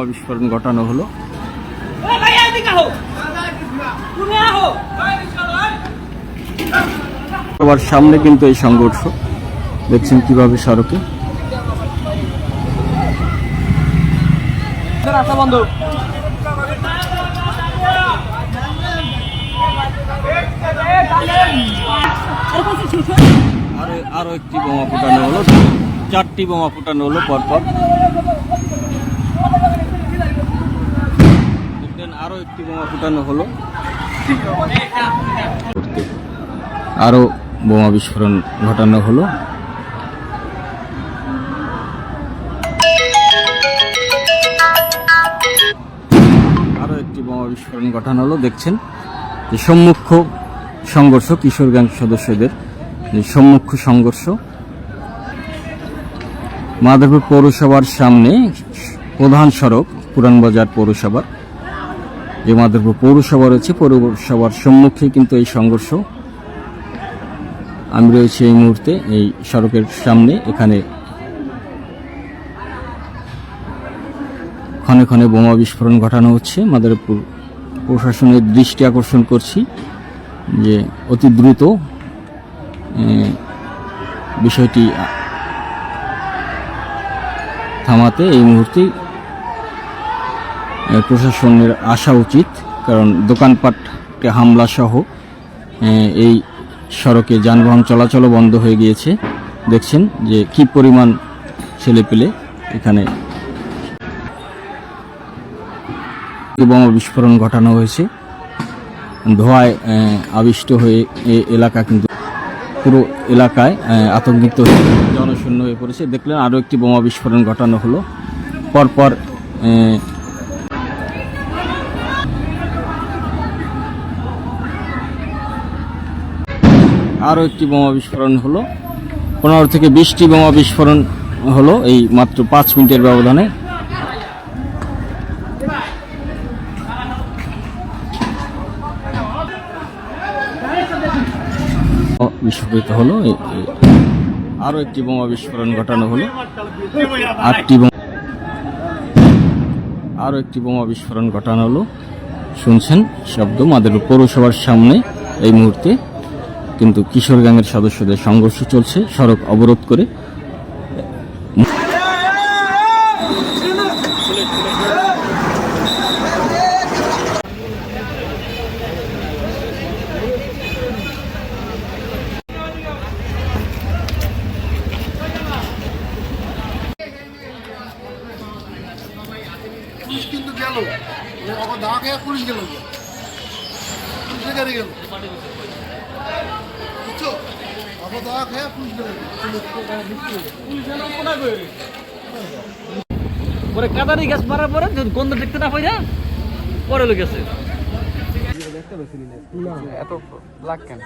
বোমা বিস্ফোরণ ঘটানো হলো। সবার সামনে কিন্তু এই সংঘর্ষ দেখছেন কিভাবে সড়কে। আরো একটি বোমা ফুটানো হলো, 4টি বোমা ফুটানো হলো পরপর। দেখলেন আরো একটি বোমা ফুটানো হলো, আরো বোমা বিস্ফোরণ ঘটানো হলো। আরো একটি বোমা বিস্ফোরণ ঘটানো হলো। দেখছেন যে সম্মুখ সংঘর্ষ, কিশোর গ্যাং সদস্যদের সম্মুখ সংঘর্ষ। মাদারীপুর পৌরসভার সামনে প্রধান সড়ক পুরানবাজার পৌরসভার, যে মাদারীপুর পৌরসভা রয়েছে, পৌরসভার সম্মুখে কিন্তু এই সংঘর্ষ। আমি রয়েছি এই মুহূর্তে এই সড়কের সামনে। এখানে ক্ষণে ক্ষণে বোমা বিস্ফোরণ ঘটানো হচ্ছে। মাদারীপুর প্রশাসনের দৃষ্টি আকর্ষণ করছি যে অতি দ্রুত বিষয়টি থামাতে এই মুহূর্তে প্রশাসনের আসা উচিত, কারণ দোকানপাটকে হামলা সহ এই সড়কে যানবাহন চলাচলও বন্ধ হয়ে গিয়েছে। দেখছেন যে কি পরিমাণ ছেলেপেলে এখানে বোমা বিস্ফোরণ ঘটানো হয়েছে। ধোঁয়ায় আবিষ্ট হয়ে এই এলাকা কিন্তু পুরো এলাকায় আতঙ্কিত জনশূন্য হয়ে পড়েছে। দেখলেন আরও একটি বোমা বিস্ফোরণ ঘটানো হলো পরপর। আরও একটি বোমা বিস্ফোরণ হলো, 15 থেকে 20টি বোমা বিস্ফোরণ হলো এই মাত্র 5 মিনিটের ব্যবধানে। বিস্ফোরিত হলো। আরও একটি বোমা বিস্ফোরণ ঘটানো হলো, 8টি বোমা। আরও একটি বোমা বিস্ফোরণ ঘটানো হলো। শুনছেন শব্দ। মাদারীপুর পৌরসভার সামনে এই মুহূর্তে কিন্তু কিশোর গ্যাংয়ের সদস্যদের সংঘর্ষ চলছে সড়ক অবরোধ করে। কিন্তু গেল দাওয়া খেয়ে পুলিশ গেল, পুলিশে গাড়ি গেল, বুঝছো? দাওয়া খেয়ে পুলিশ গেল, পরে কাদারি গ্যাস মারার পরে গন্ধ দেখতে না পাই না পরে লোক গেছে। এত লাগ কেন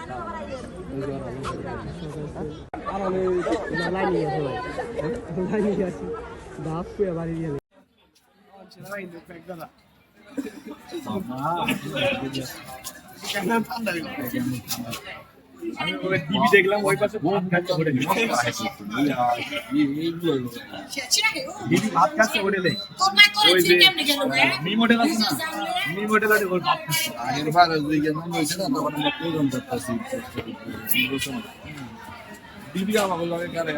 আমি টিভি দেখলাম ওই পাশে ভাত খাচ্ছে হোটেলে, দিদি ভাত খাচ্ছে হোটেলে, ওই যে মিম হোটেল আছে না, মিম হোটেল আছে, ওর ভাত খাচ্ছে। আগের বার হয়েছে না, তখন আমরা প্রোগ্রাম করতেছি দিদি আমাকে লগে কারে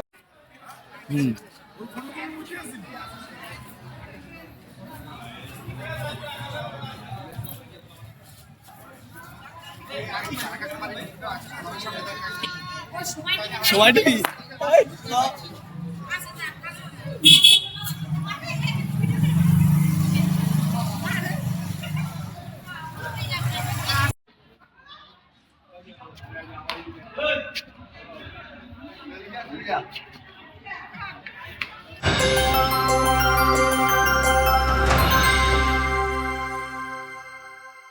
সময়টা Yeah.